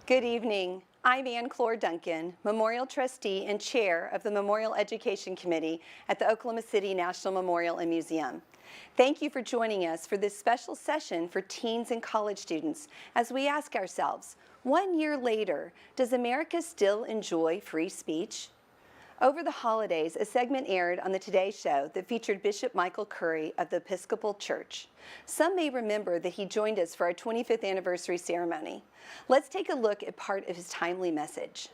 Good evening. I'm Ann-Clore Duncan, Memorial Trustee and Chair of the Memorial Education Committee at the Oklahoma City National Memorial and Museum. Thank you for joining us for this special session for teens and college students as we ask ourselves, 1 year later, does America still enjoy free speech? Over the holidays, a segment aired on the Today Show that featured Bishop Michael Curry of the Episcopal Church. Some may remember that he joined us for our 25th anniversary ceremony. Let's take a look at part of his timely message.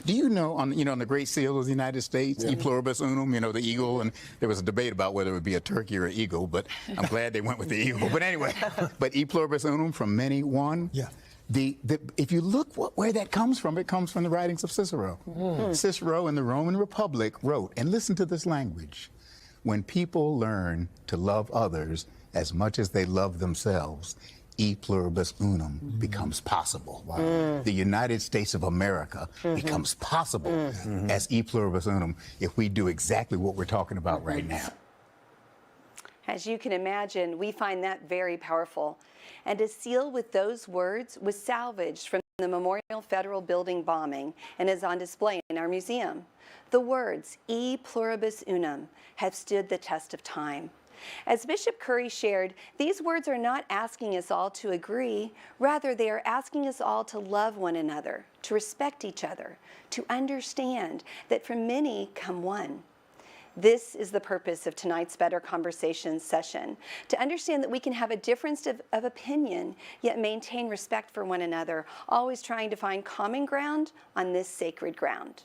Do you know on the Great Seal of the United States, E pluribus unum, the eagle, and there was a debate about whether it would be a turkey or an eagle, but I'm glad they went with the eagle. But anyway, but E pluribus unum, from many one. Yeah. If you look where that comes from, it comes from the writings of Cicero. Cicero in the Roman Republic wrote, and listen to this language, when people learn to love others as much as they love themselves, E pluribus unum becomes possible. Wow. The United States of America becomes possible as E pluribus unum if we do exactly what we're talking about right now. As you can imagine, we find that very powerful. And a seal with those words was salvaged from the Memorial Federal Building bombing and is on display in our museum. The words, E pluribus unum, have stood the test of time. As Bishop Curry shared, these words are not asking us all to agree, rather they are asking us all to love one another, to respect each other, to understand that from many come one. This is the purpose of tonight's Better Conversations session, to understand that we can have a difference of opinion, yet maintain respect for one another, always trying to find common ground on this sacred ground.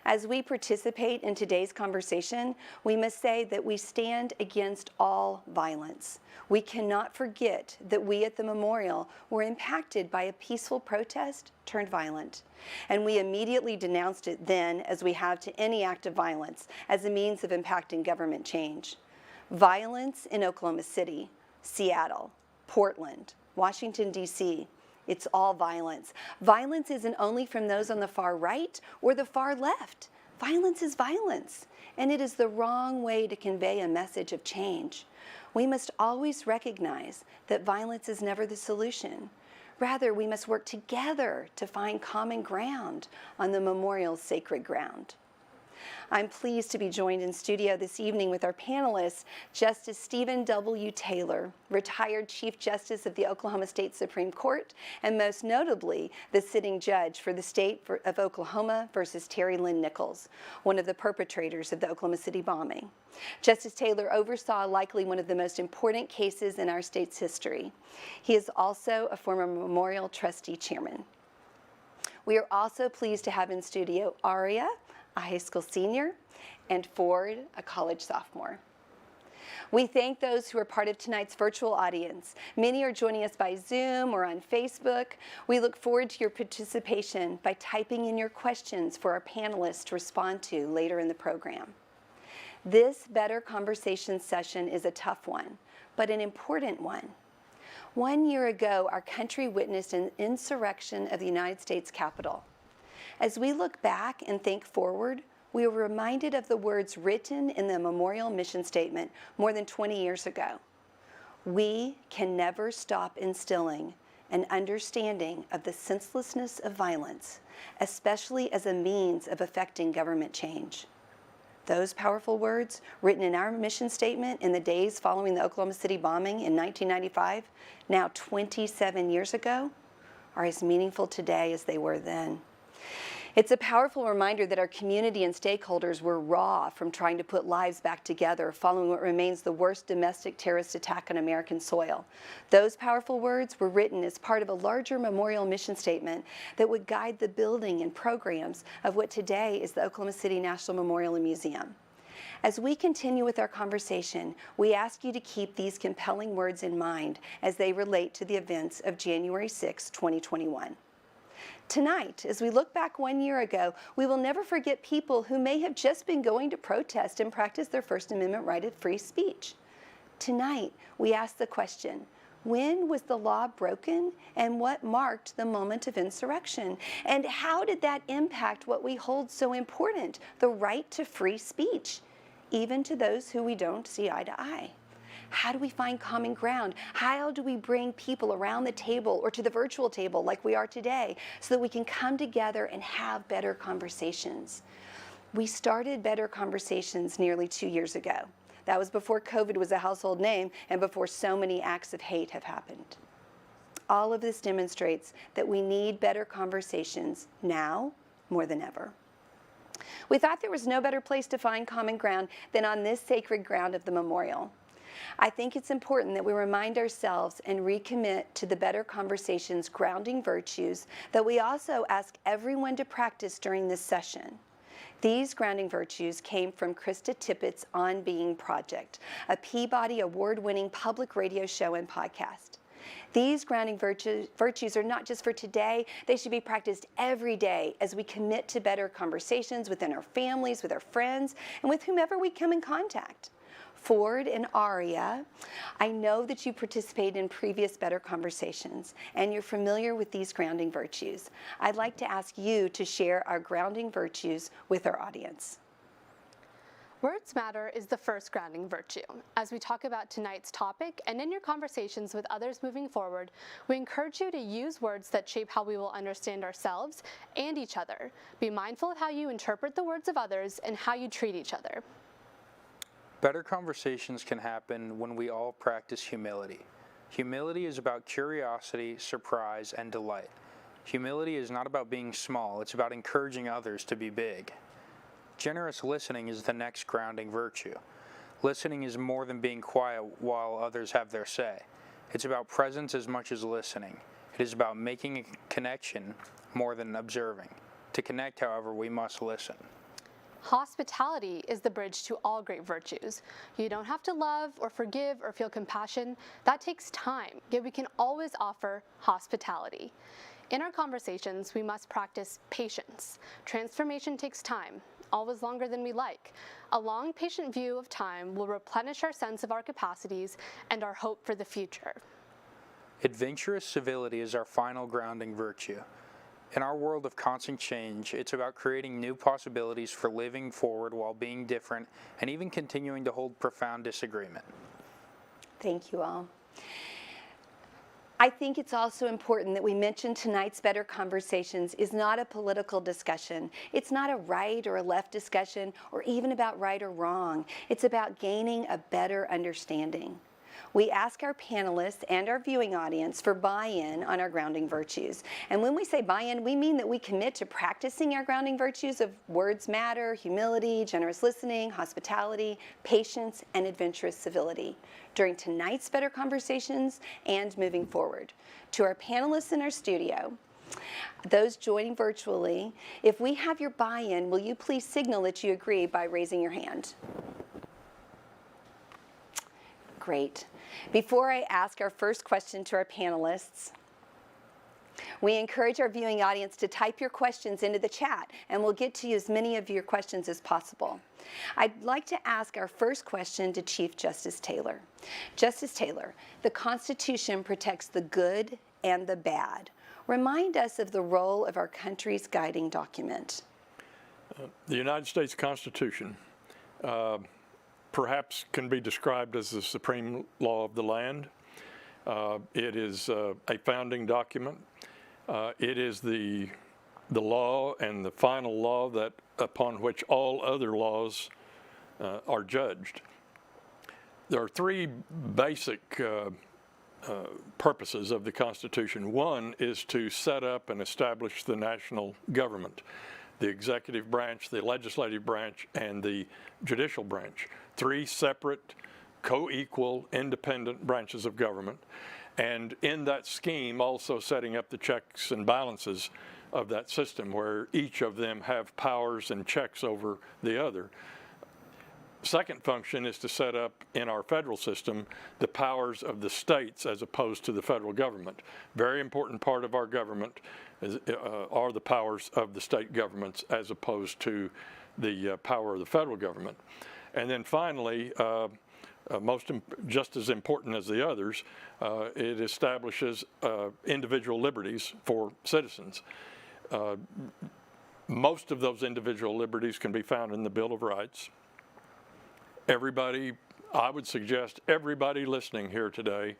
As we participate in today's conversation, we must say that we stand against all violence. We cannot forget that we at the memorial were impacted by a peaceful protest turned violent. And we immediately denounced it then, as we have to any act of violence, as a means of impacting government change. Violence in Oklahoma City, Seattle, Portland, Washington, D.C., it's all violence. Violence isn't only from those on the far right or the far left. Violence is violence, and it is the wrong way to convey a message of change. We must always recognize that violence is never the solution. Rather, we must work together to find common ground on the memorial's sacred ground. I'm pleased to be joined in studio this evening with our panelists, Justice Stephen W. Taylor, retired Chief Justice of the Oklahoma State Supreme Court, and most notably, the sitting judge for the state of Oklahoma versus Terry Lynn Nichols, one of the perpetrators of the Oklahoma City bombing. Justice Taylor oversaw likely one of the most important cases in our state's history. He is also a former Memorial Trustee Chairman. We are also pleased to have in studio Aria, a high school senior, and Ford, a college sophomore. We thank those who are part of tonight's virtual audience. Many are joining us by Zoom or on Facebook. We look forward to your participation by typing in your questions for our panelists to respond to later in the program. This Better Conversations session is a tough one, but an important one. 1 year ago, our country witnessed an insurrection of the United States Capitol. As we look back and think forward, we are reminded of the words written in the memorial mission statement more than 20 years ago. We can never stop instilling an understanding of the senselessness of violence, especially as a means of effecting government change. Those powerful words, written in our mission statement in the days following the Oklahoma City bombing in 1995, now 27 years ago, are as meaningful today as they were then. It's a powerful reminder that our community and stakeholders were raw from trying to put lives back together following what remains the worst domestic terrorist attack on American soil. Those powerful words were written as part of a larger memorial mission statement that would guide the building and programs of what today is the Oklahoma City National Memorial and Museum. As we continue with our conversation, we ask you to keep these compelling words in mind as they relate to the events of January 6, 2021. Tonight, as we look back 1 year ago, we will never forget people who may have just been going to protest and practice their First Amendment right of free speech. Tonight, we ask the question, when was the law broken and what marked the moment of insurrection? And how did that impact what we hold so important, the right to free speech, even to those who we don't see eye to eye? How do we find common ground? How do we bring people around the table or to the virtual table like we are today so that we can come together and have better conversations? We started Better Conversations nearly 2 years ago. That was before COVID was a household name and before so many acts of hate have happened. All of this demonstrates that we need better conversations now more than ever. We thought there was no better place to find common ground than on this sacred ground of the memorial. I think it's important that we remind ourselves and recommit to the Better Conversations grounding virtues that we also ask everyone to practice during this session. These grounding virtues came from Krista Tippett's On Being project, a Peabody Award-winning public radio show and podcast. These grounding virtues are not just for today, they should be practiced every day as we commit to better conversations within our families, with our friends, and with whomever we come in contact. Ford and Aria, I know that you participated in previous Better Conversations and you're familiar with these grounding virtues. I'd like to ask you to share our grounding virtues with our audience. Words matter is the first grounding virtue. As we talk about tonight's topic and in your conversations with others moving forward, we encourage you to use words that shape how we will understand ourselves and each other. Be mindful of how you interpret the words of others and how you treat each other. Better conversations can happen when we all practice humility. Humility is about curiosity, surprise, and delight. Humility is not about being small, it's about encouraging others to be big. Generous listening is the next grounding virtue. Listening is more than being quiet while others have their say. It's about presence as much as listening. It is about making a connection more than observing. To connect, however, we must listen. Hospitality is the bridge to all great virtues. You don't have to love or forgive or feel compassion. That takes time, yet we can always offer hospitality. In our conversations, we must practice patience. Transformation takes time, always longer than we like. A long, patient view of time will replenish our sense of our capacities and our hope for the future. Adventurous civility is our final grounding virtue. In our world of constant change, it's about creating new possibilities for living forward while being different and even continuing to hold profound disagreement. Thank you all. I think it's also important that we mention tonight's Better Conversations is not a political discussion. It's not a right or a left discussion or even about right or wrong. It's about gaining a better understanding. We ask our panelists and our viewing audience for buy-in on our grounding virtues. And when we say buy-in, we mean that we commit to practicing our grounding virtues of words matter, humility, generous listening, hospitality, patience, and adventurous civility during tonight's Better Conversations and moving forward. To our panelists in our studio, those joining virtually, if we have your buy-in, will you please signal that you agree by raising your hand? Great. Before I ask our first question to our panelists, we encourage our viewing audience to type your questions into the chat, and we'll get to as many of your questions as possible. I'd like to ask our first question to Chief Justice Taylor. Justice Taylor, the Constitution protects the good and the bad. Remind us of the role of our country's guiding document. The United States Constitution perhaps can be described as the supreme law of the land. It is a founding document. It is the law and the final law that upon which all other laws are judged. There are three basic purposes of the Constitution. One is to set up and establish the national government, the executive branch, the legislative branch, and the judicial branch. Three separate, co-equal, independent branches of government. And in that scheme, also setting up the checks and balances of that system where each of them have powers and checks over the other. Second function is to set up in our federal system the powers of the states as opposed to the federal government. Very important part of our government are the powers of the state governments as opposed to the power of the federal government. And then finally, just as important as the others, it establishes individual liberties for citizens. Most of those individual liberties can be found in the Bill of Rights. Everybody I would suggest everybody listening here today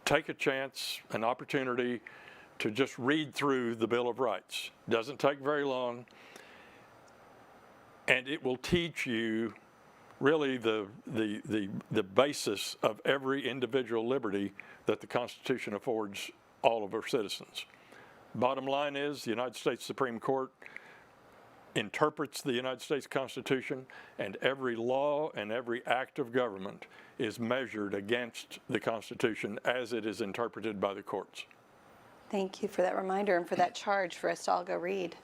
take a chance, an opportunity to just read through the Bill of Rights. Doesn't take very long, and it will teach you really the basis of every individual liberty that the Constitution affords all of our citizens. Bottom line is, the United States Supreme Court interprets the United States Constitution, and every law and every act of government is measured against the Constitution as it is interpreted by the courts. Thank you for that reminder and for that charge for us to all go read.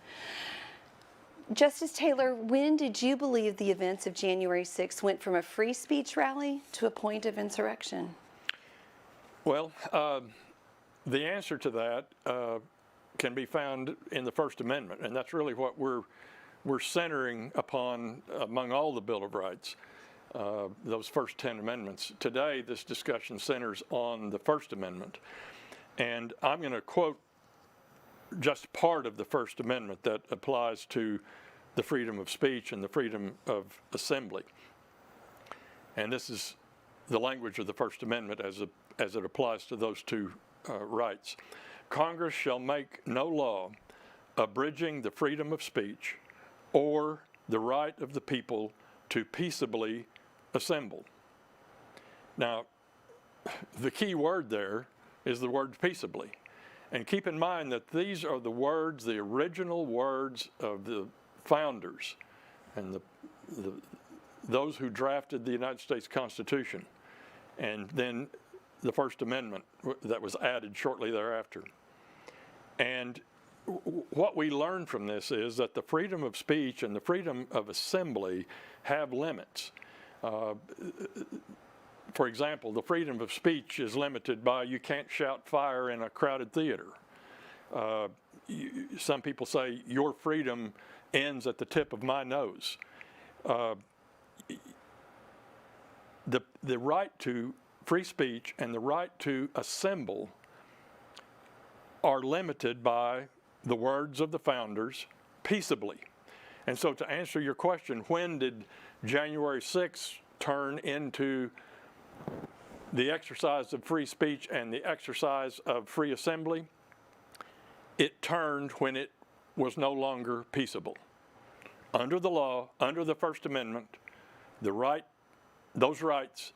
Justice Taylor, when did you believe the events of January 6th went from a free speech rally to a point of insurrection? Well, the answer to that can be found in the First Amendment, and that's really what we're centering upon among all the Bill of Rights, those first 10 amendments. Today, this discussion centers on the First Amendment, and I'm going to quote just part of the First Amendment that applies to the freedom of speech and the freedom of assembly. And this is the language of the First Amendment as it applies to those two rights. Congress shall make no law abridging the freedom of speech or the right of the people to peaceably assemble. Now, the key word there is the word peaceably. And keep in mind that these are the words, the original words of the founders and those who drafted the United States Constitution, and then the First Amendment that was added shortly thereafter. And what we learn from this is that the freedom of speech and the freedom of assembly have limits. For example, the freedom of speech is limited by you can't shout fire in a crowded theater. Some people say your freedom ends at the tip of my nose. The right to free speech and the right to assemble are limited by the words of the founders peaceably. And so to answer your question, when did January 6th turn into the exercise of free speech and the exercise of free assembly? It turned when it was no longer peaceable. Under the law, under the First Amendment, those rights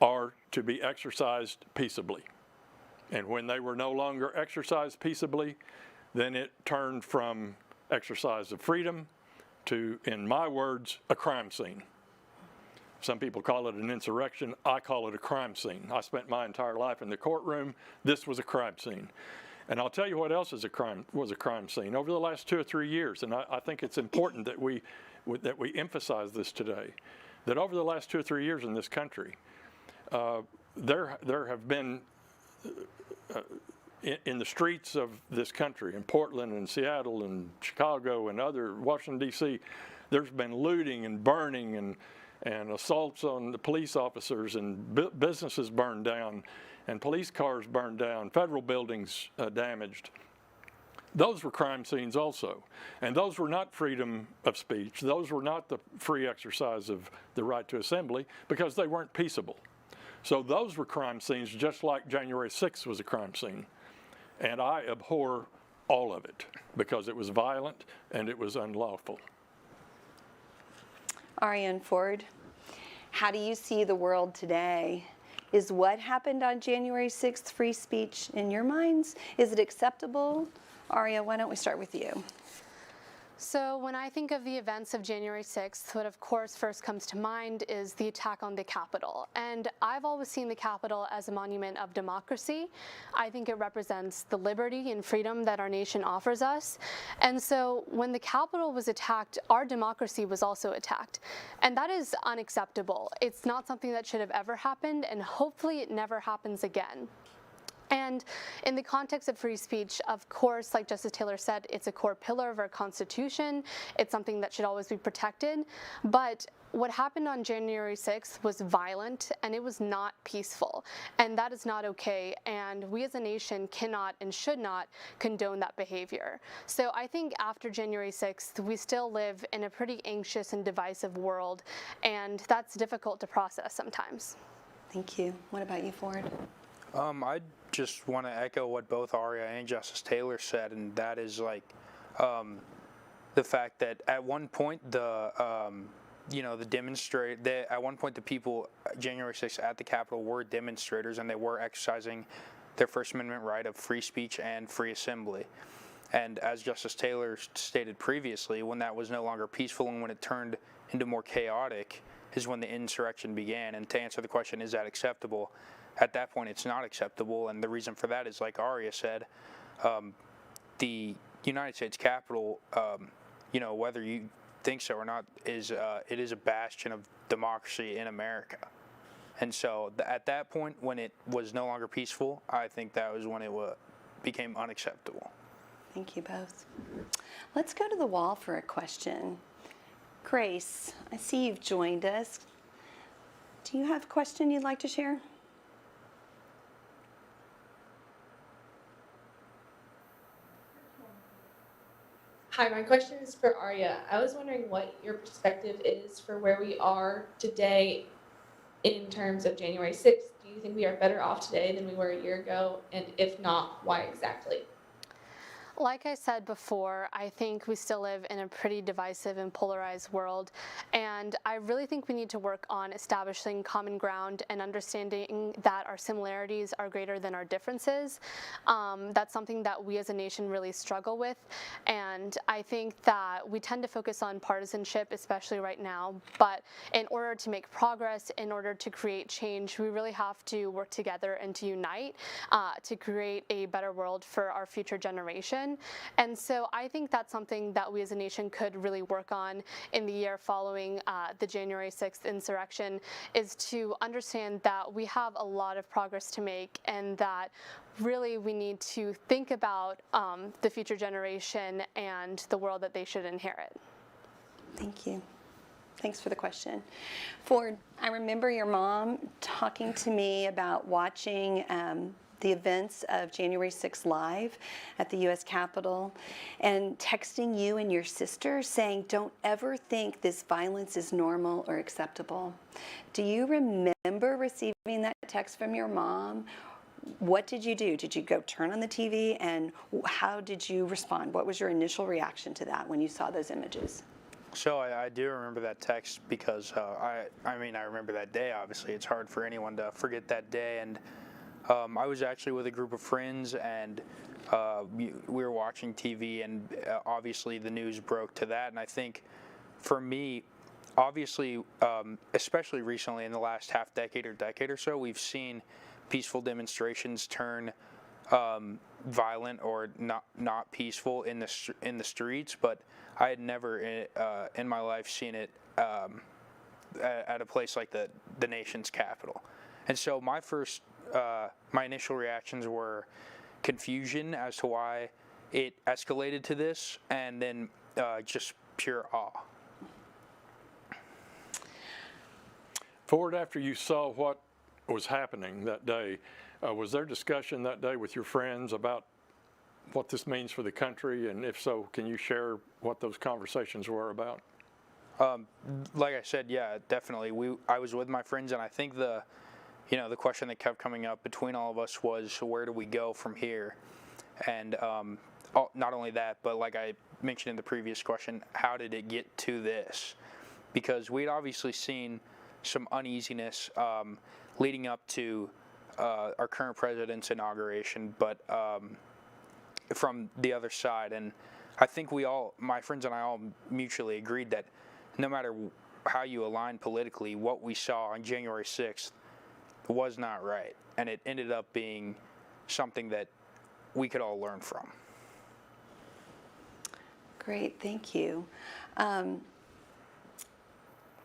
are to be exercised peaceably. And when they were no longer exercised peaceably, then it turned from exercise of freedom to, in my words, a crime scene. Some people call it an insurrection. I call it a crime scene. I spent my entire life in the courtroom. This was a crime scene. And I'll tell you what else was a crime scene. Over the last 2 or 3 years, and I think it's important that we emphasize this today, that over the last 2 or 3 years in this country, there have been in the streets of this country, in Portland and Seattle and Chicago and Washington, D.C., there's been looting and burning and assaults on the police officers, and businesses burned down, and police cars burned down, federal buildings damaged. Those were crime scenes also. And those were not freedom of speech. Those were not the free exercise of the right to assembly, because they weren't peaceable. So those were crime scenes, just like January 6th was a crime scene. And I abhor all of it because it was violent and it was unlawful. Ariane Ford, how do you see the world today? Is what happened on January 6th free speech in your minds? Is it acceptable? Aria, why don't we start with you? So when I think of the events of January 6th, what of course first comes to mind is the attack on the Capitol. And I've always seen the Capitol as a monument of democracy. I think it represents the liberty and freedom that our nation offers us. And so when the Capitol was attacked, our democracy was also attacked. And that is unacceptable. It's not something that should have ever happened, and hopefully it never happens again. And in the context of free speech, of course, like Justice Taylor said, it's a core pillar of our Constitution. It's something that should always be protected. But what happened on January 6th was violent, and it was not peaceful. And that is not okay. And we as a nation cannot and should not condone that behavior. So I think after January 6th, we still live in a pretty anxious and divisive world, and that's difficult to process sometimes. Thank you. What about you, Ford? I just want to echo what both Aria and Justice Taylor said, and that is like the fact that at one point the people January 6th at the Capitol were demonstrators, and they were exercising their First Amendment right of free speech and free assembly. And as Justice Taylor stated previously, when that was no longer peaceful and when it turned into more chaotic is when the insurrection began. And to answer the question, is that acceptable? At that point, it's not acceptable, and the reason for that is, like Aria said, the United States Capitol, whether you think so or not, it is a bastion of democracy in America. And so at that point, when it was no longer peaceful, I think that was when it became unacceptable. Thank you both. Let's go to the wall for a question. Grace, I see you've joined us. Do you have a question you'd like to share? Hi, my question is for Arya. I was wondering what your perspective is for where we are today in terms of January 6th. Do you think we are better off today than we were a year ago? And if not, why exactly? Like I said before, I think we still live in a pretty divisive and polarized world, and I really think we need to work on establishing common ground and understanding that our similarities are greater than our differences. That's something that we as a nation really struggle with, and I think that we tend to focus on partisanship, especially right now, but in order to make progress, in order to create change, we really have to work together and to unite to create a better world for our future generation. And so I think that's something that we as a nation could really work on in the year following the January 6th insurrection, is to understand that we have a lot of progress to make, and that really we need to think about the future generation and the world that they should inherit. Thank you. Thanks for the question. Ford, I remember your mom talking to me about watching the events of January 6th live at the U.S. Capitol and texting you and your sister saying, don't ever think this violence is normal or acceptable. Do you remember receiving that text from your mom? What did you do? Did you go turn on the TV, and how did you respond? What was your initial reaction to that when you saw those images? So I do remember that text because I remember that day. Obviously, it's hard for anyone to forget that day. And I was actually with a group of friends, and we were watching TV, and obviously the news broke to that. And I think for me, obviously, especially recently in the last half decade or so, we've seen peaceful demonstrations turn violent or not peaceful in the streets. But I had never in my life seen it at a place like the nation's capital. And so my initial reactions were confusion as to why it escalated to this, and then just pure awe. Ford, after you saw what was happening that day, was there discussion that day with your friends about what this means for the country? And if so, can you share what those conversations were about? Like I said, yeah, definitely. I was with my friends, and I think the question that kept coming up between all of us was, where do we go from here? And not only that, but like I mentioned in the previous question, how did it get to this? Because we'd obviously seen some uneasiness leading up to our current president's inauguration, but from the other side. And I think my friends and I all mutually agreed that no matter how you align politically, what we saw on January 6th was not right, and it ended up being something that we could all learn from. Great, thank you.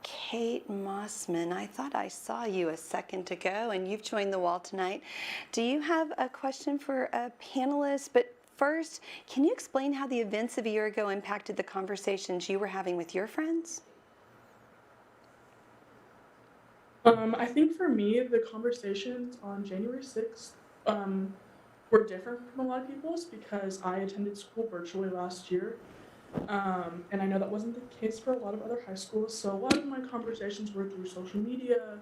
Kate Mossman, I thought I saw you a second ago, and you've joined the wall tonight. Do you have a question for a panelist? But first, can you explain how the events of a year ago impacted the conversations you were having with your friends? I think for me, the conversations on January 6th were different from a lot of people's because I attended school virtually last year. And I know that wasn't the case for a lot of other high schools. So a lot of my conversations were through social media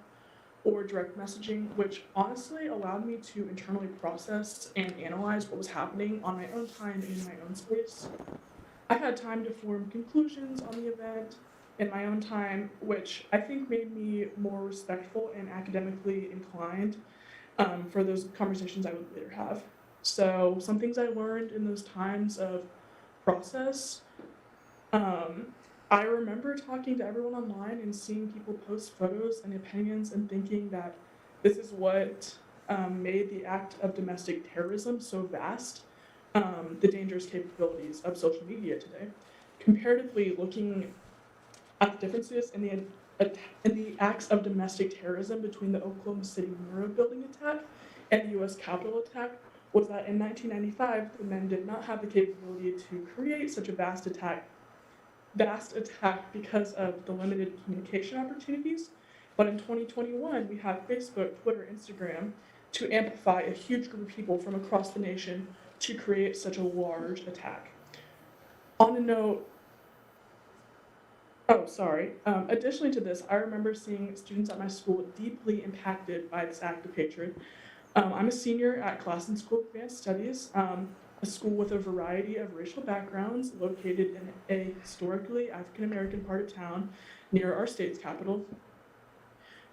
or direct messaging, which honestly allowed me to internally process and analyze what was happening on my own time in my own space. I had time to form conclusions on the event in my own time, which I think made me more respectful and academically inclined for those conversations I would later have. So some things I learned in those times of process. I remember talking to everyone online and seeing people post photos and opinions and thinking that this is what made the act of domestic terrorism so vast, the dangerous capabilities of social media today. Comparatively, looking at the differences in the acts of domestic terrorism between the Oklahoma City Mirror building attack and the U.S. Capitol attack was that in 1995, the men did not have the capability to create such a vast attack because of the limited communication opportunities. But in 2021, we have Facebook, Twitter, Instagram to amplify a huge group of people from across the nation to create such a large attack. On a note, additionally to this, I remember seeing students at my school deeply impacted by this act of hatred. I'm a senior at Classen School of Advanced Studies, a school with a variety of racial backgrounds located in a historically African American part of town near our state's capital.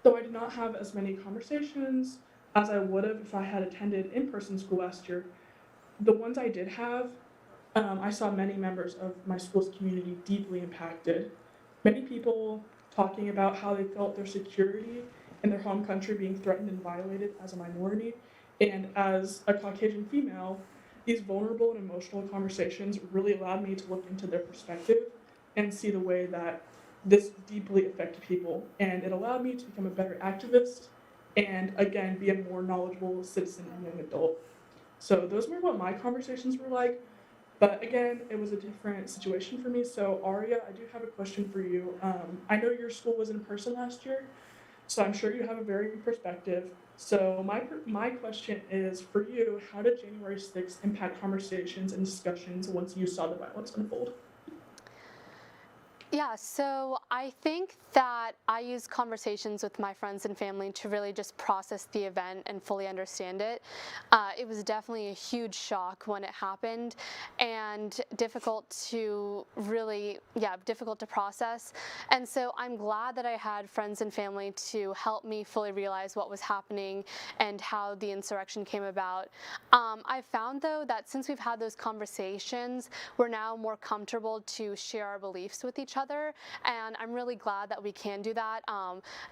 Though I did not have as many conversations as I would have if I had attended in-person school last year, the ones I did have, I saw many members of my school's community deeply impacted. Many people talking about how they felt their security in their home country being threatened and violated as a minority. And as a Caucasian female, these vulnerable and emotional conversations really allowed me to look into their perspective and see the way that this deeply affected people. And it allowed me to become a better activist and, again, be a more knowledgeable citizen and young adult. So those were what my conversations were like. But again, it was a different situation for me. So Aria, I do have a question for you. I know your school was in person last year, so I'm sure you have a very good perspective. So my question is for you, how did January 6th impact conversations and discussions once you saw the violence unfold? Yeah, so I think that I use conversations with my friends and family to really just process the event and fully understand it. It was definitely a huge shock when it happened and difficult to process. And so I'm glad that I had friends and family to help me fully realize what was happening and how the insurrection came about. I found though that since we've had those conversations, we're now more comfortable to share our beliefs with each other, and I'm really glad that we can do that.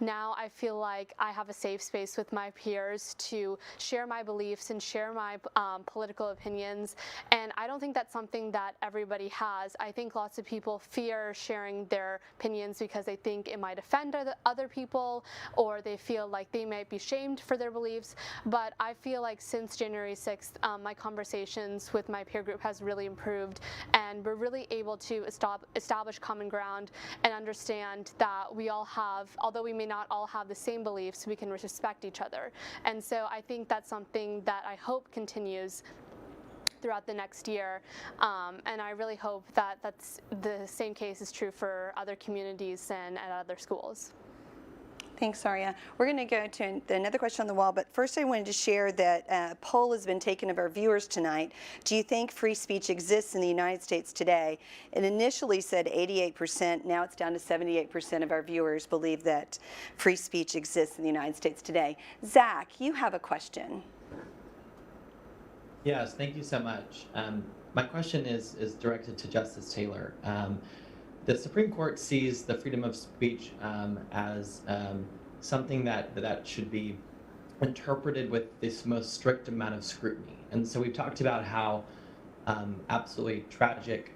Now I feel like I have a safe space with my peers to share my beliefs and share my political opinions, and I don't think that's something that everybody has. I think lots of people fear sharing their opinions because they think it might offend other people, or they feel like they might be shamed for their beliefs. But I feel like since January 6th, my conversations with my peer group has really improved, and we're really able to establish common ground and understand that we all have, although we may not all have the same beliefs, we can respect each other. And so I think that's something that I hope continues throughout the next year, and I really hope that that's the same case is true for other communities and at other schools. Thanks, Aria. We're going to go to another question on the wall, but first I wanted to share that a poll has been taken of our viewers tonight. Do you think free speech exists in the United States today? It initially said 88%, now it's down to 78% of our viewers believe that free speech exists in the United States today. Zach, you have a question. Yes, thank you so much. My question is directed to Justice Taylor. The Supreme Court sees the freedom of speech as something that should be interpreted with this most strict amount of scrutiny. And so we've talked about how absolutely tragic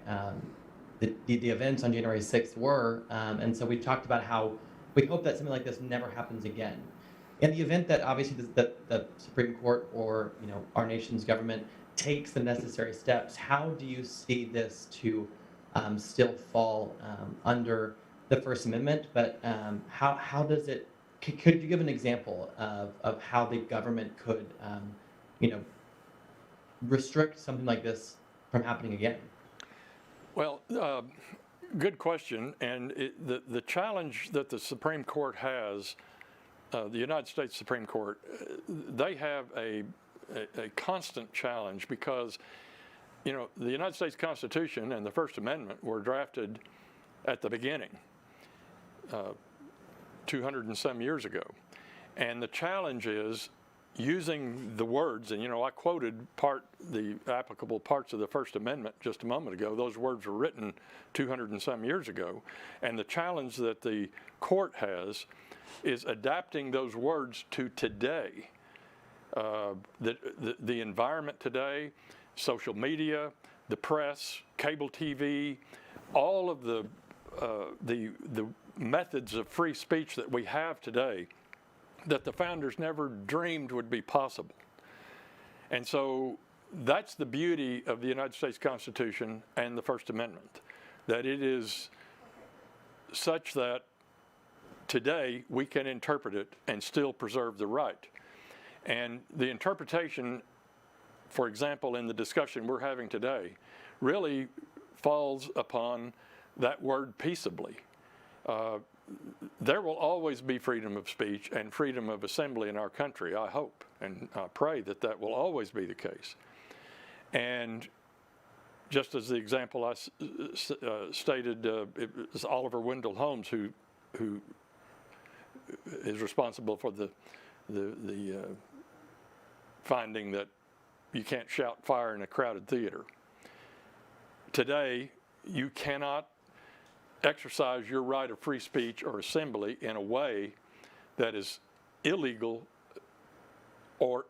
the events on January 6th were. And so we've talked about how we hope that something like this never happens again. In the event that obviously the Supreme Court or our nation's government takes the necessary steps, how do you see this to still fall under the First Amendment? But how does it? Could you give an example of how the government could restrict something like this from happening again? Well, good question. And the challenge that the Supreme Court has, the United States Supreme Court, they have a constant challenge because, the United States Constitution and the First Amendment were drafted at the beginning, 200 and some years ago. And the challenge is using the words, and I quoted the applicable parts of the First Amendment just a moment ago. Those words were written 200 and some years ago. And the challenge that the court has is adapting those words to today. The environment today, social media, the press, cable TV, all of the methods of free speech that we have today that the founders never dreamed would be possible. And so that's the beauty of the United States Constitution and the First Amendment, that it is such that today we can interpret it and still preserve the right. And the interpretation, for example, in the discussion we're having today, really falls upon that word peaceably. There will always be freedom of speech and freedom of assembly in our country, I hope, and I pray that that will always be the case. And just as the example I stated, it was Oliver Wendell Holmes who is responsible for the finding that you can't shout fire in a crowded theater. Today, you cannot exercise your right of free speech or assembly in a way that is illegal or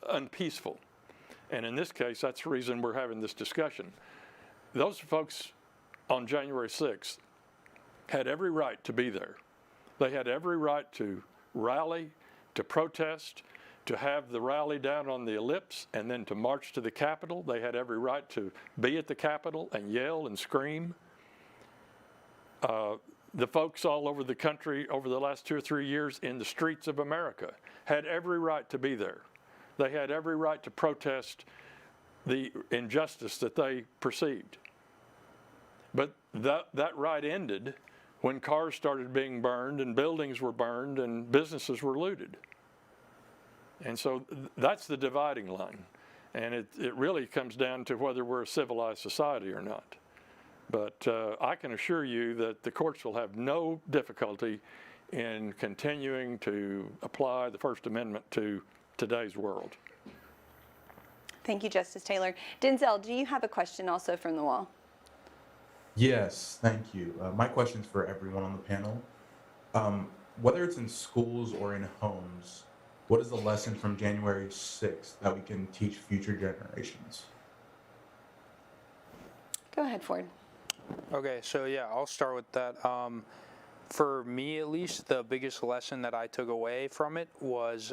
unpeaceful. And in this case, that's the reason we're having this discussion. Those folks on January 6th had every right to be there. They had every right to rally, to protest, to have the rally down on the ellipse, and then to march to the Capitol. They had every right to be at the Capitol and yell and scream. The folks all over the country over the last 2 or 3 years in the streets of America had every right to be there. They had every right to protest the injustice that they perceived. But that right ended when cars started being burned and buildings were burned and businesses were looted. And so that's the dividing line. And it really comes down to whether we're a civilized society or not. But I can assure you that the courts will have no difficulty in continuing to apply the First Amendment to today's world. Thank you, Justice Taylor. Denzel, do you have a question also from the wall? Yes, thank you. My question's for everyone on the panel. Whether it's in schools or in homes, what is the lesson from January 6th that we can teach future generations? Go ahead, Ford. Okay, so yeah, I'll start with that. For me, at least, the biggest lesson that I took away from it was,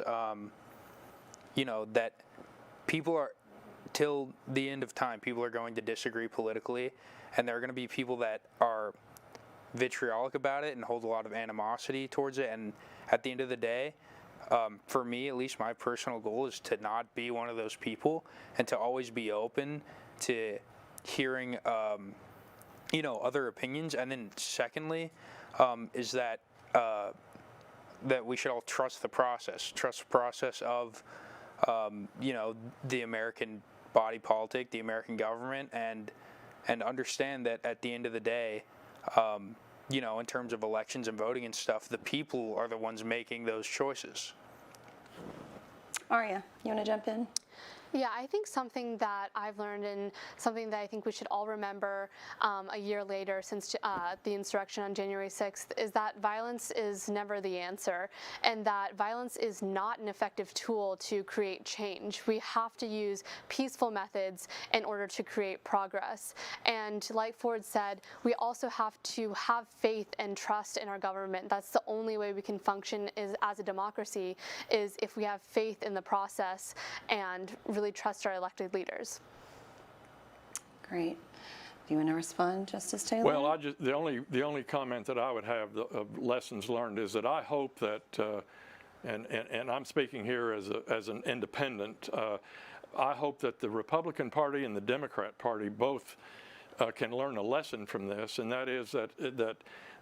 that people are, till the end of time, people are going to disagree politically, and there are going to be people that are vitriolic about it and hold a lot of animosity towards it. And at the end of the day, for me, at least, my personal goal is to not be one of those people and to always be open to hearing other opinions. And then secondly, is that that we should all trust the process of the American body politic, the American government, and understand that at the end of the day, in terms of elections and voting and stuff, the people are the ones making those choices. Aria, you want to jump in? Yeah, I think something that I've learned and something that I think we should all remember a year later since the insurrection on January 6th is that violence is never the answer, and that violence is not an effective tool to create change. We have to use peaceful methods in order to create progress. And like Ford said, we also have to have faith and trust in our government. That's the only way we can function as a democracy, is if we have faith in the process and really trust our elected leaders. Great. Do you want to respond, Justice Taylor? Well, the only comment that I would have of lessons learned is that I hope that, and I'm speaking here as an independent, I hope that the Republican Party and the Democrat Party both can learn a lesson from this, and that is that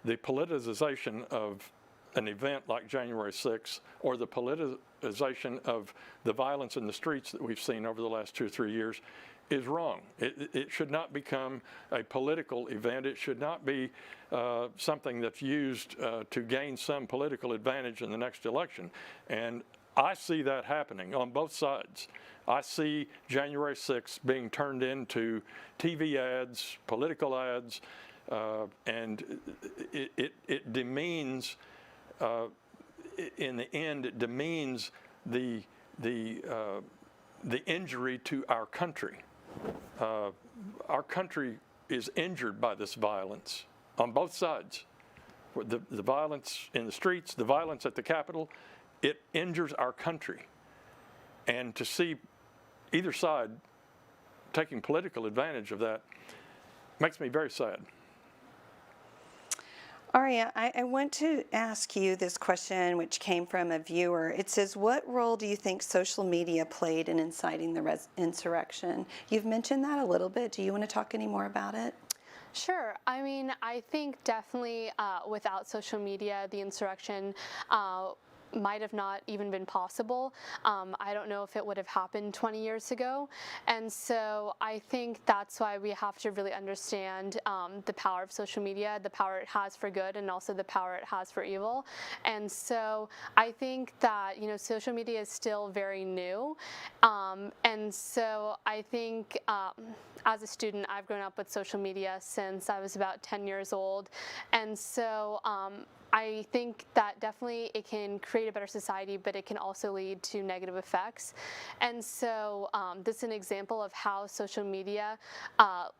the politicization of an event like January 6th, or the politicization of the violence in the streets that we've seen over the last 2 or 3 years, is wrong. It should not become a political event. It should not be something that's used to gain some political advantage in the next election. And I see that happening on both sides. I see January 6th being turned into TV ads, political ads, and it demeans, in the end, it demeans the injury to our country. Our country is injured by this violence on both sides. The violence in the streets, the violence at the Capitol, it injures our country. And to see either side taking political advantage of that makes me very sad. Aria, I want to ask you this question, which came from a viewer. It says, what role do you think social media played in inciting the insurrection? You've mentioned that a little bit. Do you want to talk any more about it? Sure. I mean, I think definitely without social media, the insurrection might have not even been possible. I don't know if it would have happened 20 years ago. And so I think that's why we have to really understand the power of social media, the power it has for good, and also the power it has for evil. And so I think that, you know, social media is still very new. And so I think as a student, I've grown up with social media since I was about 10 years old. And so I think that definitely it can create a better society, but it can also lead to negative effects. And so this is an example of how social media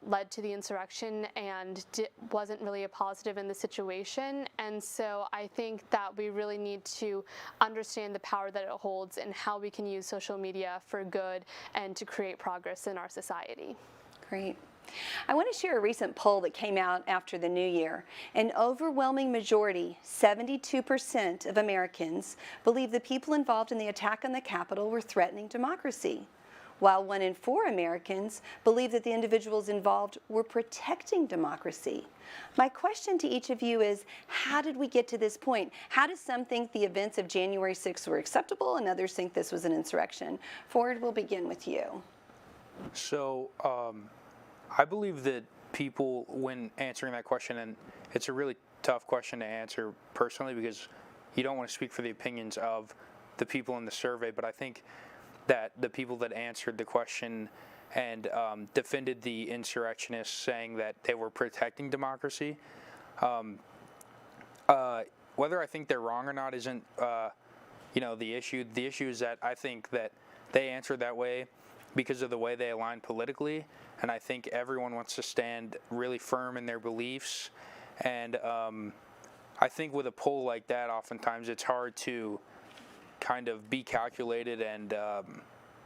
led to the insurrection and wasn't really a positive in the situation. And so I think that we really need to understand the power that it holds and how we can use social media for good and to create progress in our society. Great. I want to share a recent poll that came out after the new year. An overwhelming majority, 72% of Americans, believe the people involved in the attack on the Capitol were threatening democracy, while 1 in 4 Americans believe that the individuals involved were protecting democracy. My question to each of you is, how did we get to this point? How do some think the events of January 6th were acceptable and others think this was an insurrection? Ford, we'll begin with you. So, I believe that people, when answering that question, and it's a really tough question to answer personally because you don't want to speak for the opinions of the people in the survey, but I think that the people that answered the question and defended the insurrectionists saying that they were protecting democracy, whether I think they're wrong or not isn't, the issue. The issue is that I think that they answered that way because of the way they align politically, and I think everyone wants to stand really firm in their beliefs. And I think with a poll like that, oftentimes it's hard to kind of be calculated and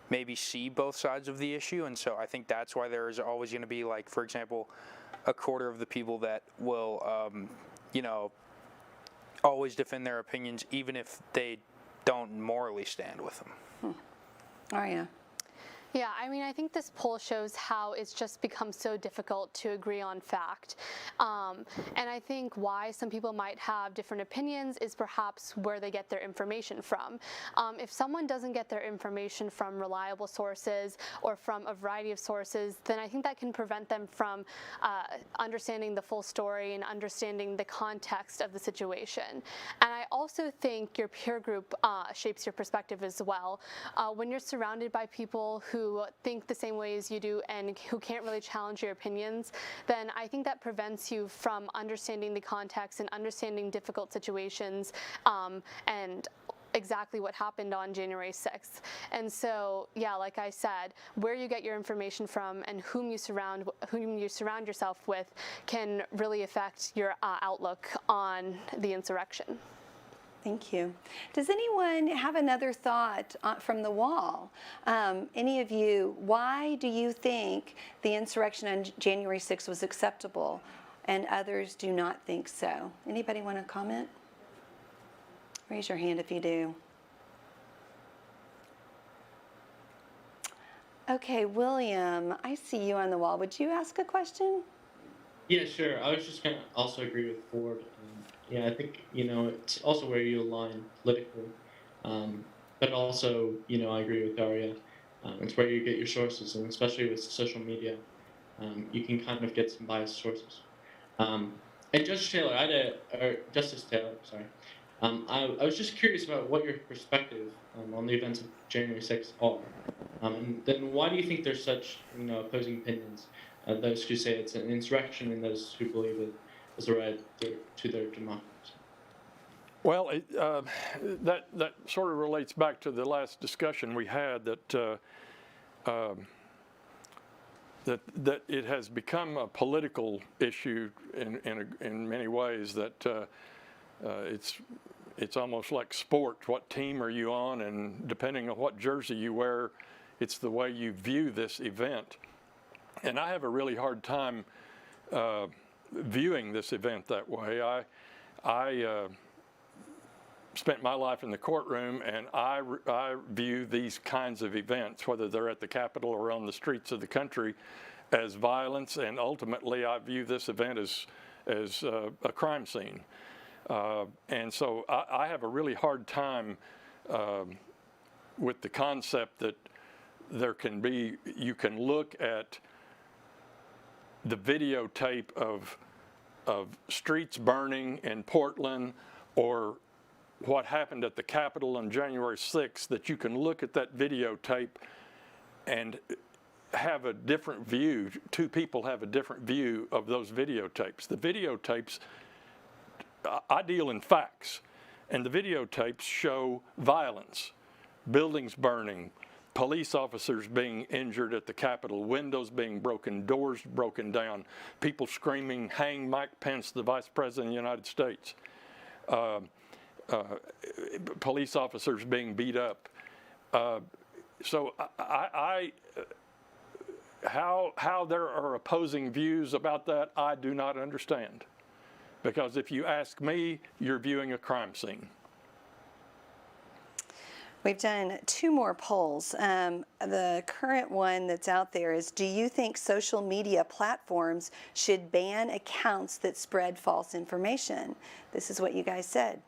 maybe see both sides of the issue. And so I think that's why there is always going to be, like, for example, a quarter of the people that will, always defend their opinions, even if they don't morally stand with them. Aria. Yeah, I mean, I think this poll shows how it's just become so difficult to agree on fact. And I think why some people might have different opinions is perhaps where they get their information from. If someone doesn't get their information from reliable sources or from a variety of sources, then I think that can prevent them from understanding the full story and understanding the context of the situation. And I also think your peer group shapes your perspective as well. When you're surrounded by people who who think the same way as you do and who can't really challenge your opinions, then I think that prevents you from understanding the context and understanding difficult situations and exactly what happened on January 6th. And so, yeah, like I said, where you get your information from and whom you surround yourself with can really affect your outlook on the insurrection. Thank you. Does anyone have another thought from the wall? Any of you, why do you think the insurrection on January 6th was acceptable and others do not think so? Anybody want to comment? Raise your hand if you do. Okay, William, I see you on the wall. Would you ask a question? Yeah, sure. I was just gonna also agree with Ford. Yeah, I think it's also where you align politically, but also I agree with Daria. It's where you get your sources, and especially with social media, you can kind of get some biased sources. And Justice Taylor, sorry. I was just curious about what your perspective on the events of January 6th are. And then why do you think there's such opposing opinions? Those who say it's an insurrection and those who believe it is a right to their democracy. Well, that sort of relates back to the last discussion we had that that it has become a political issue in many ways. That it's almost like sport. What team are you on? And depending on what jersey you wear, it's the way you view this event. And I have a really hard time viewing this event that way. I spent my life in the courtroom, and I view these kinds of events, whether they're at the Capitol or on the streets of the country, as violence. And ultimately, I view this event as a crime scene. And so I have a really hard time with the concept that you can look at the videotape of streets burning in Portland or what happened at the Capitol on January 6th, that you can look at that videotape and have a different view. Two people have a different view of those videotapes. The videotapes, I deal in facts, and the videotapes show violence, buildings burning, police officers being injured at the Capitol, windows being broken, doors broken down, people screaming, "Hang Mike Pence, the Vice President of the United States." Police officers being beat up. So how there are opposing views about that, I do not understand. Because if you ask me, you're viewing a crime scene. We've done 2 more polls. The current one that's out there is, do you think social media platforms should ban accounts that spread false information? This is what you guys said.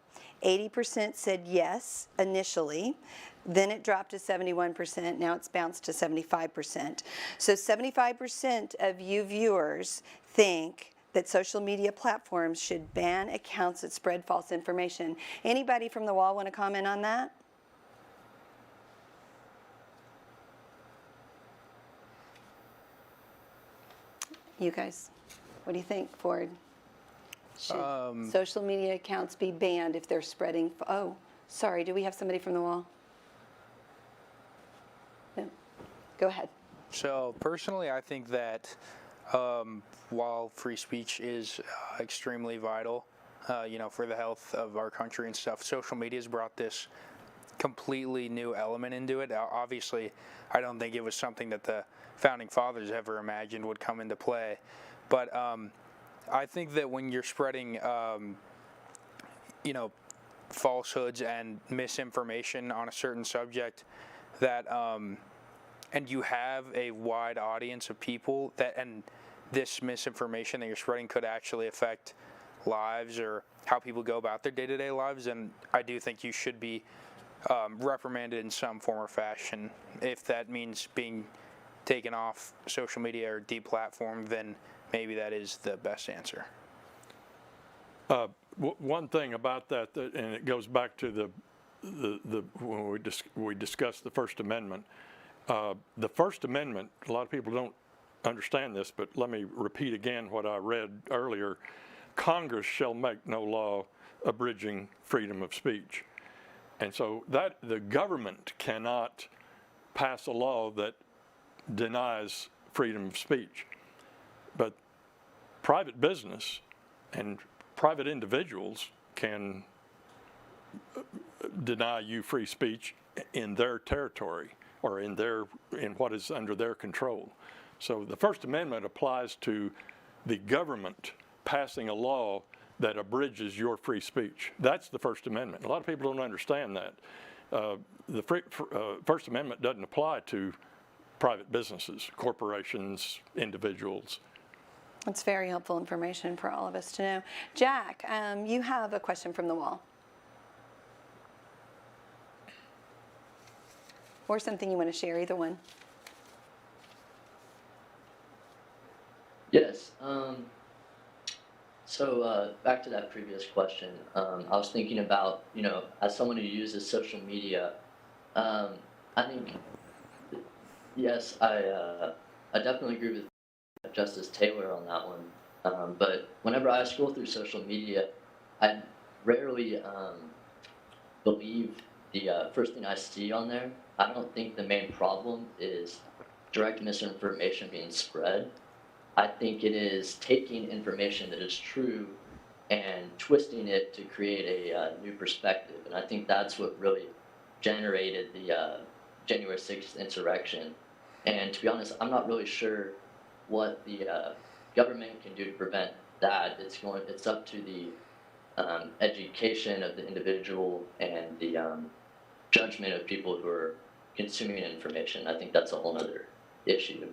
80% said yes initially, then it dropped to 71%, now it's bounced to 75%. So 75% of you viewers think that social media platforms should ban accounts that spread false information. Anybody from the wall want to comment on that? You guys, what do you think, Ford? Should social media accounts be banned if they're spreading? Oh, sorry, do we have somebody from the wall? No. Go ahead. So personally, I think that while free speech is extremely vital, for the health of our country and stuff, social media has brought this completely new element into it. Obviously, I don't think it was something that the founding fathers ever imagined would come into play. But I think that when you're spreading, falsehoods and misinformation on a certain subject, that and you have a wide audience of people and this misinformation that you're spreading could actually affect lives or how people go about their day-to-day lives, and I do think you should be reprimanded in some form or fashion. If that means being taken off social media or deplatformed, then maybe that is the best answer. One thing about that, and it goes back to the when we discussed the First Amendment, The First Amendment, a lot of people don't understand this, but let me repeat again what I read earlier. Congress shall make no law abridging freedom of speech. And so that the government cannot pass a law that denies freedom of speech. But private business and private individuals can deny you free speech in their territory or in what is under their control. So the First Amendment applies to the government passing a law that abridges your free speech. That's the First Amendment. A lot of people don't understand that. The First Amendment doesn't apply to private businesses, corporations, individuals. That's very helpful information for all of us to know. Jack, you have a question from the wall. Or something you want to share, either one. Yes. So back to that previous question, I was thinking about, as someone who uses social media, I think, yes, I definitely agree with Justice Taylor on that one. But whenever I scroll through social media, I rarely believe the first thing I see on there. I don't think the main problem is direct misinformation being spread. I think it is taking information that is true and twisting it to create a new perspective. And I think that's what really generated the January 6th insurrection. And to be honest, I'm not really sure what the government can do to prevent that. It's up to the education of the individual and the judgment of people who are consuming information. I think that's a whole other issue.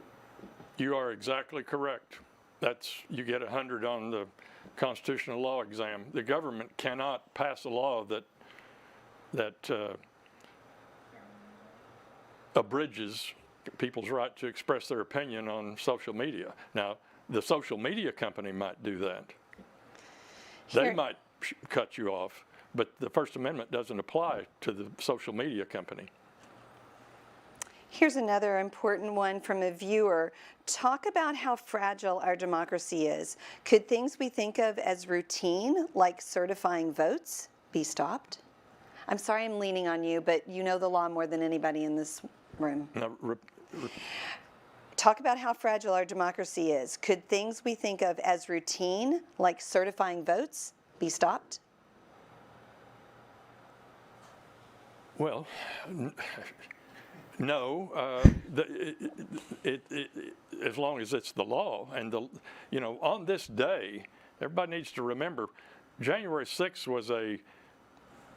You are exactly correct. You get 100 on the constitutional law exam. The government cannot pass a law that abridges people's right to express their opinion on social media. Now, the social media company might do that. They might cut you off, but the First Amendment doesn't apply to the social media company. Here's another important one from a viewer. Talk about how fragile our democracy is. Could things we think of as routine, like certifying votes, be stopped? I'm sorry I'm leaning on you, but you know the law more than anybody in this room. Now, Talk about how fragile our democracy is. Could things we think of as routine, like certifying votes, be stopped? Well, no, as long as it's the law. And, on this day, everybody needs to remember, January 6th was a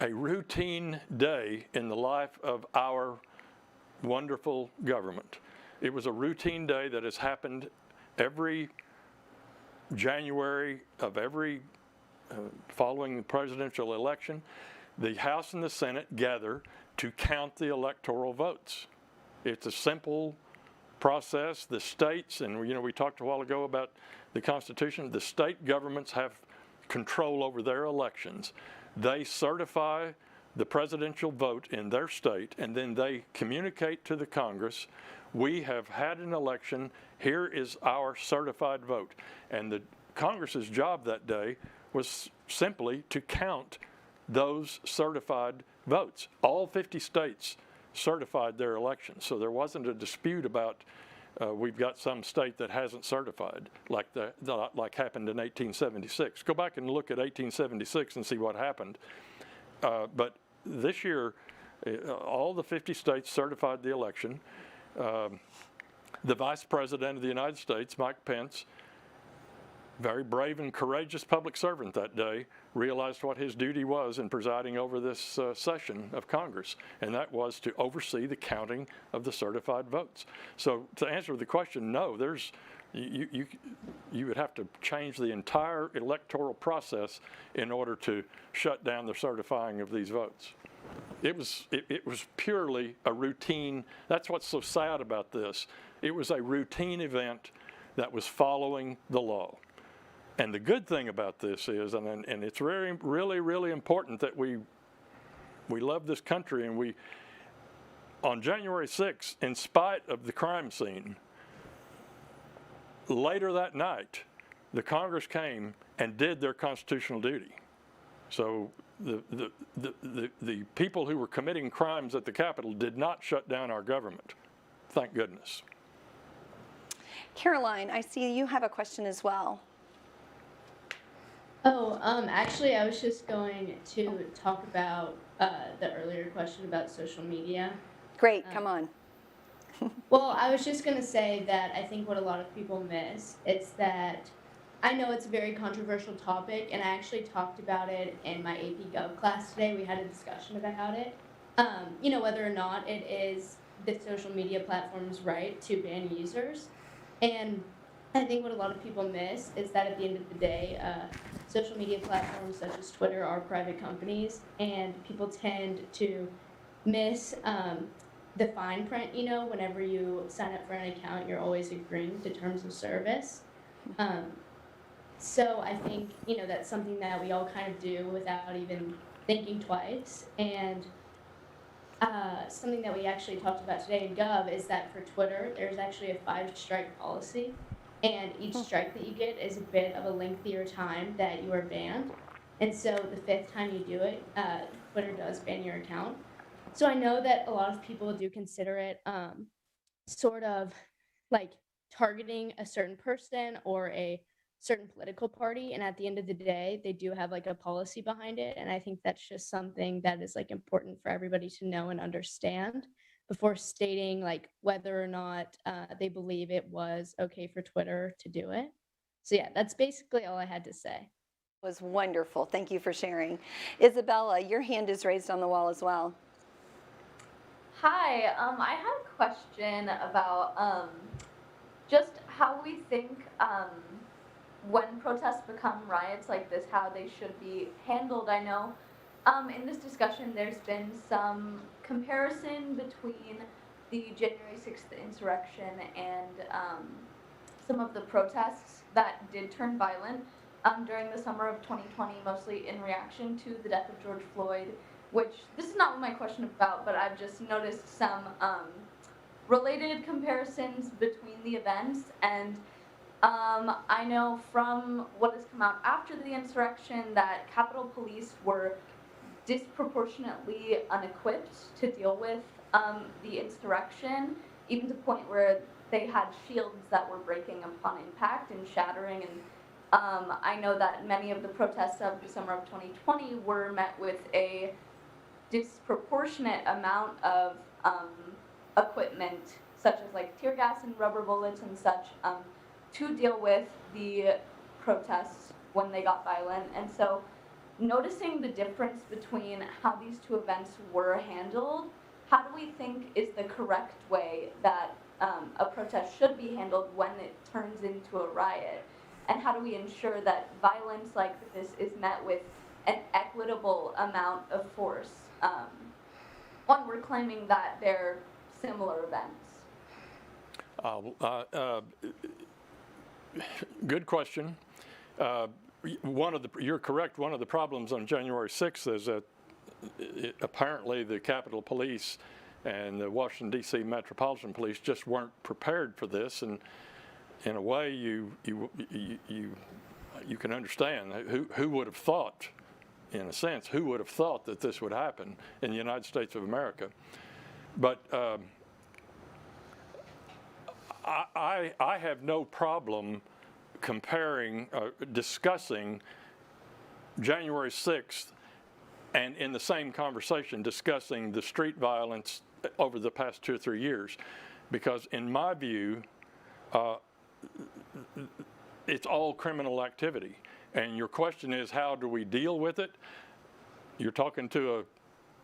routine day in the life of our wonderful government. It was a routine day that has happened every January of every following the presidential election. The House and the Senate gather to count the electoral votes. It's a simple process. The states, and we talked a while ago about the Constitution, the state governments have control over their elections. They certify the presidential vote in their state, and then they communicate to the Congress, we have had an election, here is our certified vote. And the Congress's job that day was simply to count those certified votes. All 50 states certified their elections, so there wasn't a dispute about we've got some state that hasn't certified, like happened in 1876. Go back and look at 1876 and see what happened. But this year, all the 50 states certified the election. The Vice President of the United States, Mike Pence, very brave and courageous public servant that day, realized what his duty was in presiding over this session of Congress, and that was to oversee the counting of the certified votes. So to answer the question, no, you would have to change the entire electoral process in order to shut down the certifying of these votes. It was purely a routine. That's what's so sad about this. It was a routine event that was following the law. And the good thing about this is, and it's really important that we love this country, and on January 6th, in spite of the crime scene, later that night, the Congress came and did their constitutional duty. So the people who were committing crimes at the Capitol did not shut down our government. Thank goodness. Caroline, I see you have a question as well. Oh, actually, I was just going to talk about the earlier question about social media. Great, come on. Well, I was just going to say that I think what a lot of people miss is that I know it's a very controversial topic, and I actually talked about it in my AP Gov class today. We had a discussion about it. You know, whether or not it is the social media platform's right to ban users. And I think what a lot of people miss is that at the end of the day, social media platforms such as Twitter are private companies, and people tend to miss the fine print. You know, whenever you sign up for an account, you're always agreeing to terms of service. So I think, you know, that's something that we all kind of do without even thinking twice. And something that we actually talked about today in Gov is that for Twitter, there's actually a 5-strike policy. And each strike that you get is a bit of a lengthier time that you are banned. And so the 5th time you do it, Twitter does ban your account. So I know that a lot of people do consider it sort of like targeting a certain person or a certain political party. And at the end of the day, they do have like a policy behind it. And I think that's just something that is like important for everybody to know and understand before stating like whether or not they believe it was okay for Twitter to do it. So yeah, that's basically all I had to say. It was wonderful. Thank you for sharing. Isabella, your hand is raised on the wall as well. Hi, I had a question about just how we think when protests become riots like this, how they should be handled. I know in this discussion there's been some comparison between the January 6th insurrection and some of the protests that did turn violent during the summer of 2020, mostly in reaction to the death of George Floyd, which this is not what my question is about, but I've just noticed some related comparisons between the events. And I know from what has come out after the insurrection that Capitol Police were disproportionately unequipped to deal with the insurrection, even to the point where they had shields that were breaking upon impact and shattering. And I know that many of the protests of the summer of 2020 were met with a disproportionate amount of equipment, such as like tear gas and rubber bullets and such, to deal with the protests when they got violent. And so noticing the difference between how these two events were handled, how do we think is the correct way that a protest should be handled when it turns into a riot? And how do we ensure that violence like this is met with an equitable amount of force when we're claiming that they're similar events? Good question. You're correct. One of the problems on January 6th is that apparently the Capitol Police and the Washington, D.C. Metropolitan Police just weren't prepared for this. And in a way, you can understand who would have thought, in a sense, who would have thought that this would happen in the United States of America. But I have no problem comparing, discussing January 6th and in the same conversation discussing the street violence over the past 2 or 3 years, because in my view, it's all criminal activity. And your question is, how do we deal with it? You're talking to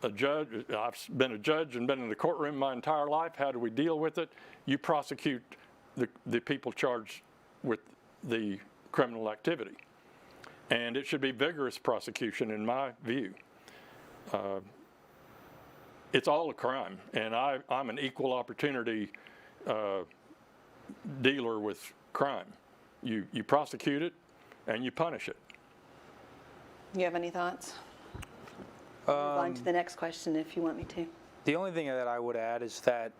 a judge. I've been a judge and been in the courtroom my entire life. How do we deal with it? You prosecute the people charged with the criminal activity. And it should be vigorous prosecution in my view. It's all a crime, and I'm an equal opportunity dealer with crime. You prosecute it and you punish it. You have any thoughts? I'll move on to the next question if you want me to. The only thing that I would add is that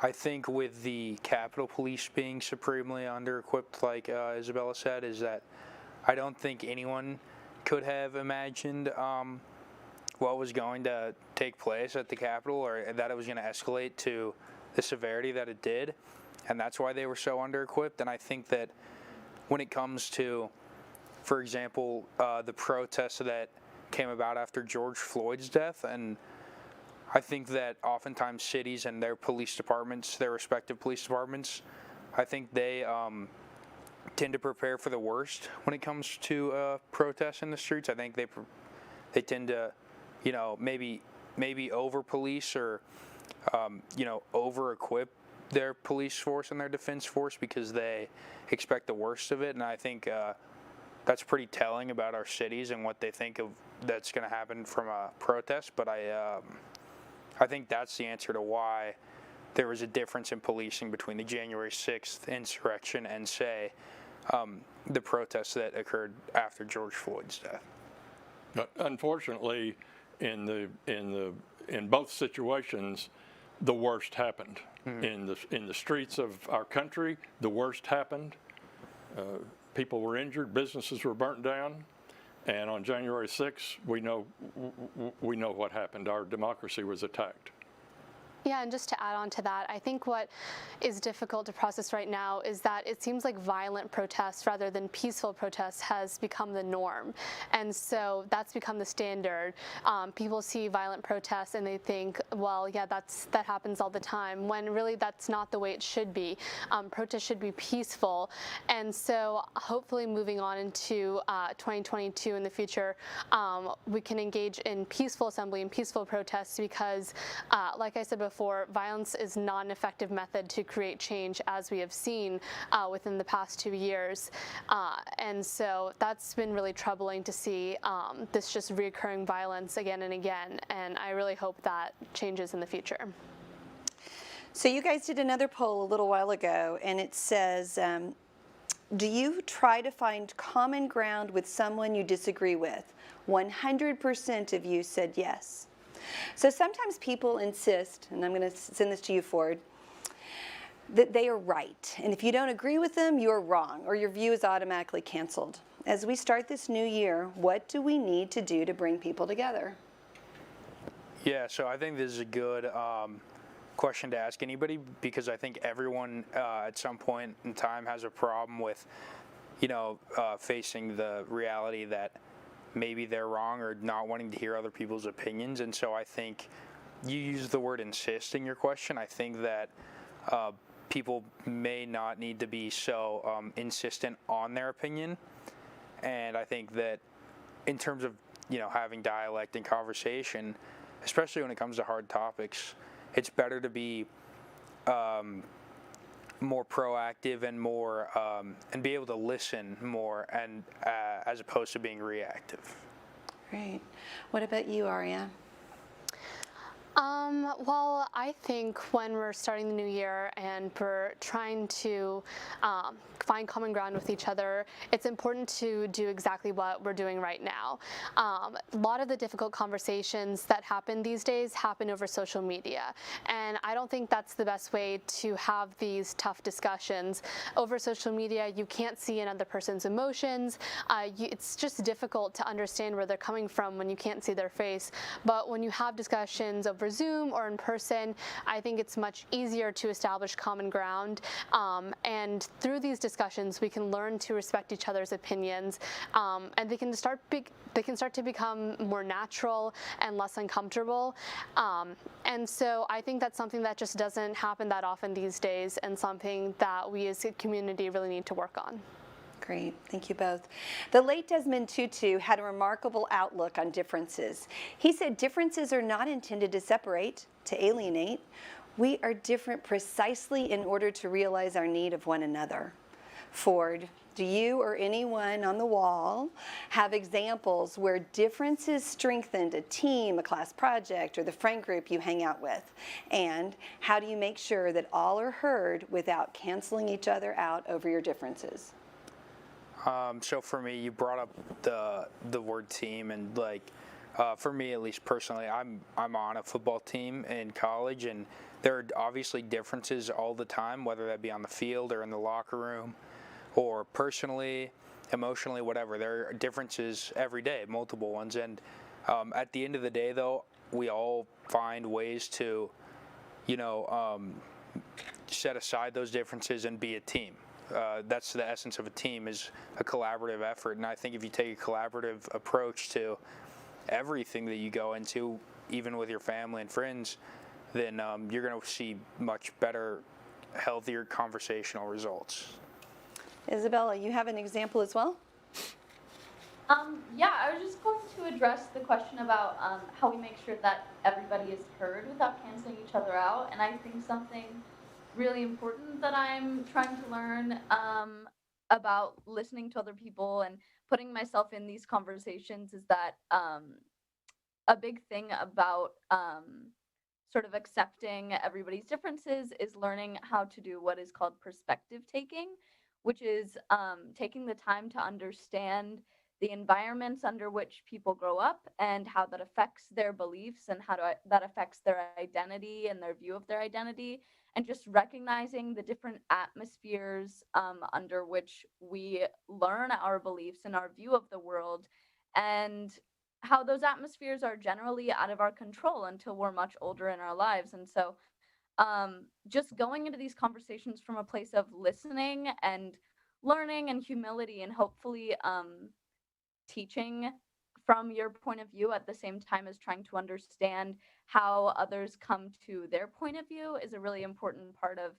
I think with the Capitol Police being supremely under-equipped, like Isabella said, is that I don't think anyone could have imagined what was going to take place at the Capitol, or that it was going to escalate to the severity that it did, and that's why they were so under-equipped. And I think that when it comes to, for example, the protests that came about after George Floyd's death, and I think that oftentimes cities and their police departments, their respective police departments, I think they tend to prepare for the worst when it comes to protests in the streets. I think they tend to, maybe over police or over equip their police force and their defense force because they expect the worst of it. And I think that's pretty telling about our cities and what they think of that's going to happen from a protest. But I think that's the answer to why there was a difference in policing between the January 6th insurrection and, say, the protests that occurred after George Floyd's death. But unfortunately, in both situations, the worst happened. Mm-hmm. In the streets of our country, the worst happened. People were injured, businesses were burnt down, and on January 6th, we know what happened. Our democracy was attacked. Yeah, and just to add on to that, I think what is difficult to process right now is that it seems like violent protests rather than peaceful protests has become the norm. And so that's become the standard. People see violent protests and they think, well, yeah, that happens all the time, when really that's not the way it should be. Protests should be peaceful. And so hopefully moving on into 2022 in the future, we can engage in peaceful assembly and peaceful protests because, like I said before, violence is not an effective method to create change, as we have seen within the past 2 years. And so that's been really troubling to see this just reoccurring violence again and again. And I really hope that changes in the future. So you guys did another poll a little while ago, and it says, do you try to find common ground with someone you disagree with? 100% of you said yes. So sometimes people insist, and I'm going to send this to you, Ford, that they are right. And if you don't agree with them, you're wrong, or your view is automatically canceled. As we start this new year, what do we need to do to bring people together? Yeah, so I think this is a good question to ask anybody, because I think everyone at some point in time has a problem with, facing the reality that maybe they're wrong or not wanting to hear other people's opinions. And so I think you use the word insist in your question. I think that people may not need to be so insistent on their opinion. And I think that in terms of, having dialect and conversation, especially when it comes to hard topics, it's better to be more proactive and more and be able to listen more, and as opposed to being reactive. Great. What about you, Aria? Well, I think when we're starting the new year and we're trying to find common ground with each other, it's important to do exactly what we're doing right now. A lot of the difficult conversations that happen these days happen over social media, and I don't think that's the best way to have these tough discussions. Over social media, you can't see another person's emotions. It's just difficult to understand where they're coming from when you can't see their face. But when you have discussions over Zoom or in person, I think it's much easier to establish common ground. And through these discussions, we can learn to respect each other's opinions, and they can start to become more natural and less uncomfortable. And so I think that's something that just doesn't happen that often these days, and something that we as a community really need to work on. Great, thank you both. The late Desmond Tutu had a remarkable outlook on differences. He said differences are not intended to separate, to alienate. We are different precisely in order to realize our need of one another. Ford, do you or anyone on the wall have examples where differences strengthened a team, a class project, or the friend group you hang out with? And how do you make sure that all are heard without canceling each other out over your differences? So for me, you brought up the word team, and For me, at least personally, I'm on a football team in college, and there are obviously differences all the time, whether that be on the field or in the locker room, or personally, emotionally, whatever. There are differences every day, multiple ones, and at the end of the day, though, we all find ways to, set aside those differences and be a team. That's the essence of a team, is a collaborative effort, and I think if you take a collaborative approach to everything that you go into, even with your family and friends, then you're going to see much better, healthier conversational results. Isabella, you have an example as well? Yeah, I was just going to address the question about how we make sure that everybody is heard without canceling each other out. And I think something really important that I'm trying to learn about listening to other people and putting myself in these conversations is that a big thing about sort of accepting everybody's differences is learning how to do what is called perspective taking, which is taking the time to understand the environments under which people grow up and how that affects their beliefs and that affects their identity and their view of their identity, and just recognizing the different atmospheres under which we learn our beliefs and our view of the world, and how those atmospheres are generally out of our control until we're much older in our lives. And so just going into these conversations from a place of listening and learning and humility, and hopefully teaching from your point of view at the same time as trying to understand how others come to their point of view, is a really important part of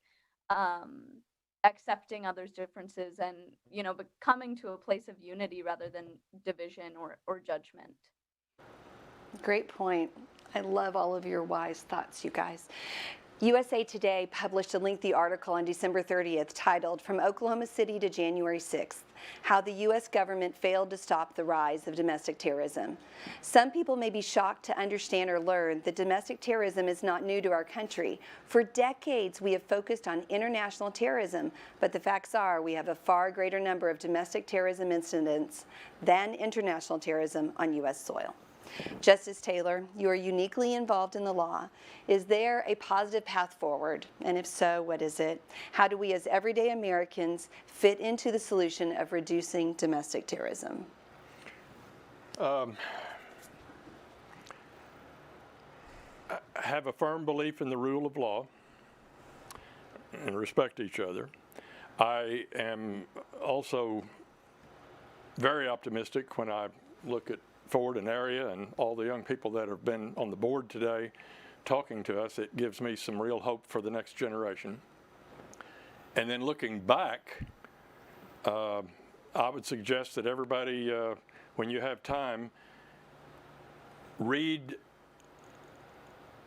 accepting others' differences and, but coming to a place of unity rather than division or judgment. Great point. I love all of your wise thoughts, you guys. USA Today published a lengthy article on December 30th titled "From Oklahoma City to January 6th, How the U.S. Government Failed to Stop the Rise of Domestic Terrorism." Some people may be shocked to understand or learn that domestic terrorism is not new to our country. For decades, we have focused on international terrorism, but the facts are we have a far greater number of domestic terrorism incidents than international terrorism on U.S. soil. Justice Taylor, you are uniquely involved in the law. Is there a positive path forward? And if so, what is it? How do we as everyday Americans fit into the solution of reducing domestic terrorism? I have a firm belief in the rule of law and respect each other. I am also very optimistic when I look at Ford and Aria and all the young people that have been on the board today talking to us. It gives me some real hope for the next generation. And then looking back, I would suggest that everybody, when you have time, read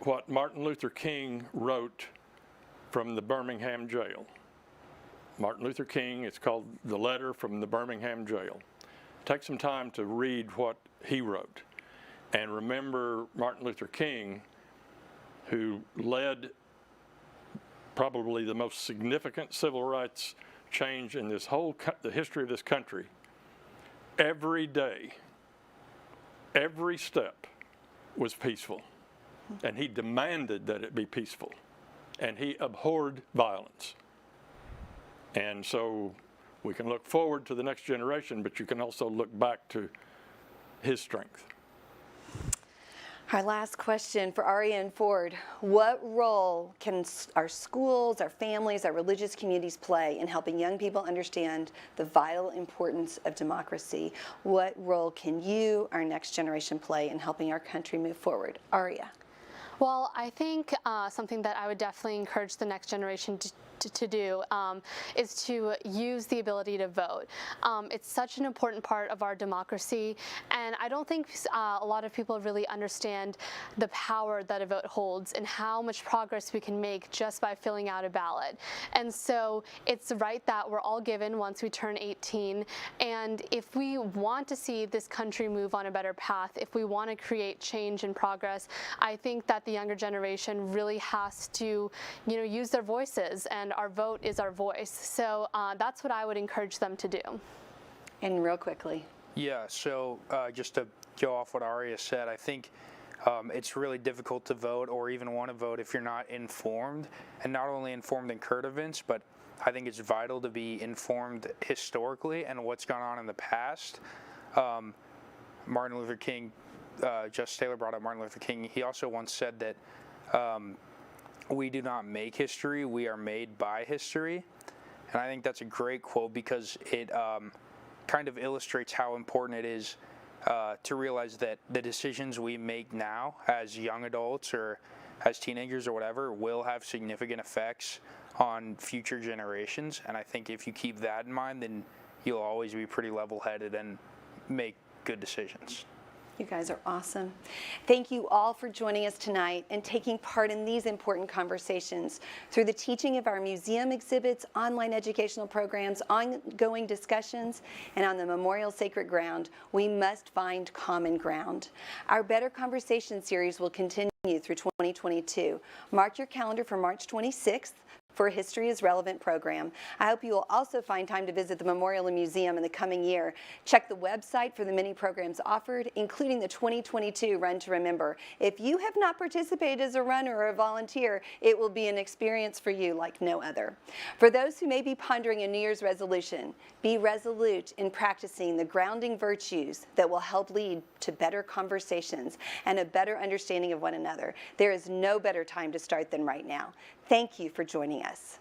what Martin Luther King wrote from the Birmingham jail. Martin Luther King, it's called The Letter from the Birmingham Jail. Take some time to read what he wrote, and remember Martin Luther King, who led probably the most significant civil rights change in this whole the history of this country. Every day, every step was peaceful, and he demanded that it be peaceful, and he abhorred violence. And so we can look forward to the next generation, but you can also look back to his strength. Our last question for Aria and Ford. What role can our schools, our families, our religious communities play in helping young people understand the vital importance of democracy? What role can you, our next generation, play in helping our country move forward? Aria. Well, I think something that I would definitely encourage the next generation to do is to use the ability to vote. It's such an important part of our democracy, and I don't think a lot of people really understand the power that a vote holds and how much progress we can make just by filling out a ballot. And so it's the right that we're all given once we turn 18, and if we want to see this country move on a better path, if we want to create change and progress, I think that the younger generation really has to, use their voices, and our vote is our voice. So that's what I would encourage them to do. And real quickly. Yeah, so just to go off what Arya said. I think it's really difficult to vote or even want to vote if you're not informed, and not only informed in current events, but I think it's vital to be informed historically and what's gone on in the past. Martin Luther King, Justice Taylor brought up Martin Luther King. He also once said that we do not make history, we are made by history. And I think that's a great quote because it kind of illustrates how important it is to realize that the decisions we make now as young adults or as teenagers or whatever will have significant effects on future generations. And I think if you keep that in mind, then you'll always be pretty level-headed and make good decisions. You guys are awesome. Thank you all for joining us tonight and taking part in these important conversations. Through the teaching of our museum exhibits, online educational programs, ongoing discussions, and on the Memorial Sacred Ground, we must find common ground. Our Better Conversation series will continue through 2022. Mark your calendar for March 26th. For a History is Relevant program. I hope you will also find time to visit the Memorial and Museum in the coming year. Check the website for the many programs offered, including the 2022 Run to Remember. If you have not participated as a runner or a volunteer, it will be an experience for you like no other. For those who may be pondering a New Year's resolution, be resolute in practicing the grounding virtues that will help lead to better conversations and a better understanding of one another. There is no better time to start than right now. Thank you for joining us.